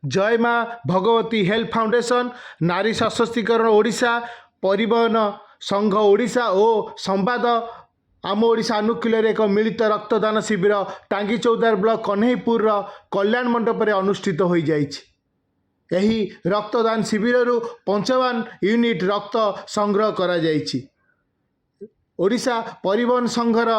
जय माँ Bhagwati health foundation, नारी सशक्तिकरण ओडिशा, परिवहन संघ ओडिशा और संवाद आम ओडिशा अनुकूल एक मिलित रक्तदान शिविर टांगी चौदार ब्लॉक कन्हईपुर कल्याण मंडप में अनुष्ठित हो जाइछि। एही रक्तदान शिविर 55 यूनिट रक्त संग्रह करा जाइछि। ओडिशा परिवहन संघर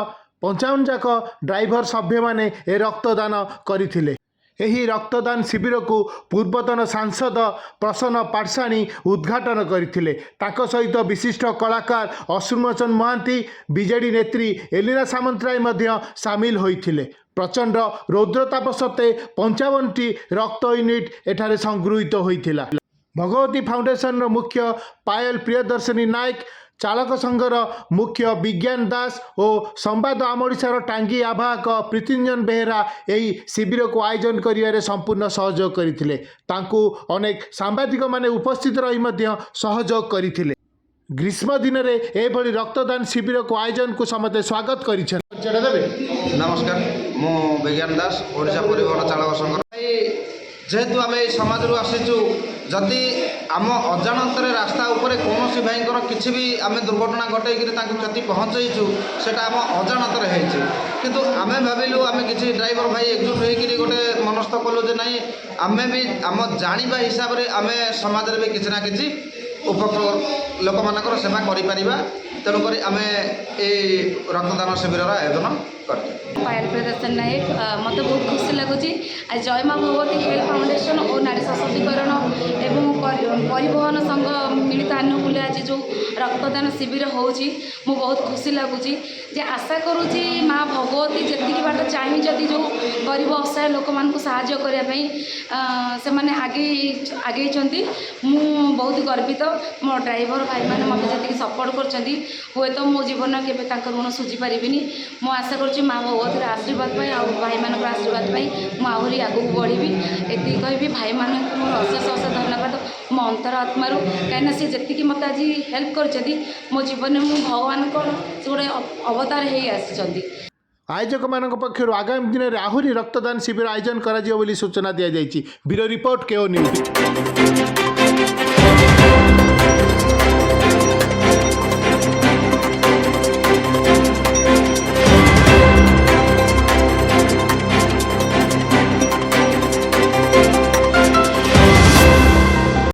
55 जाक ड्राइवर सभ्य माने ए रक्तदान करथिले। एही रक्तदान शिविर को पूर्वतन सांसद प्रसन्न पाठशाणी उद्घाटन करथिले। ताको सहित विशिष्ट कलाकार अश्रुमोचन महांती, बीजेडी नेत्री एलिना सामंतराय मध्य सामिल होइथिले। प्रचंड रौद्रताप सत्ते 55टी रक्त यूनिट एठारे संगृहीत होइथिला। भगवती फाउंडेशन मुख्य पायल प्रियदर्शनी नायक, चालक संघर मुख्य विज्ञान दास और संवाद आम ओडिशार टांगी आवाहक प्रीतिरंजन बेहेरा यही शिविर को आयोजन करिवारे संपूर्ण सहयोग करथिले। तांकु अनेक सांबादिक माने उपस्थित रही मध्य सहयोग करथिले। ग्रीष्म दिन में एभली रक्तदान शिविर को आयोजन को समस्त स्वागत करिछन। नमस्कार, मु विज्ञान दास, ओडिशा परिवहन चालक संघ। जेहेतु आम समाज आसीचु, जदि आम अजाणतर रास्ता उपरे कौन भाईर किसी भी आम दुर्घटना घटई क्षति पहुँचईचु, सेटा आम अजाणतर होइछि। किंतु आम भाविलु आम किसी ड्राइवर भाई एकजुट होकर गोटे मनस्थ कलु जे नाई आम भी आम जानिबा हिसाब से आम समाज में किसी ना कि उपकृत लोक मानकर सेवा करिपरिबा। तेणुक आम रक्तदान शिविर आयोजन कर पायल प्रदर्शन नायक। मत बहुत खुशी लगुच आज जय माँ भगवती हेल्थ फाउंडेशन और नारी सशक्तिकरण एवं परिवहन संघ मिलित आनुकूल्य आज जो रक्तदान शिविर होची मु बहुत खुशी लगुच। आशा करुँची माँ भगवती जी बाट चाहिए जदि जो गरीब असहाय लोक मान साहाय्य करने से मैंने आगे मु बहुत गर्वित। मो ड्राइवर भाई मैंने मत जी सपोर्ट कर हुए तो मो जीवन के ऋण सुझी पारिनी। मु आशा करुँची माँ भगवती आशीर्वाद भाई मान आशीर्वाद मुझे आहरी आगू बढ़ी। ये कहि भाई मान मोर अशेष अशेष धन्यवाद मो अंतरात्म कहीं सी जी मत आज हेल्प कर मो जीवन में मुझे भगवान को गोटे अवतार हो आसी। आयोजक मान पक्षर आगामी दिन में आहरी रक्तदान शिविर आयोजन करा सूचना दी जाइछि। ब्यूरो रिपोर्ट केओ न्यूज।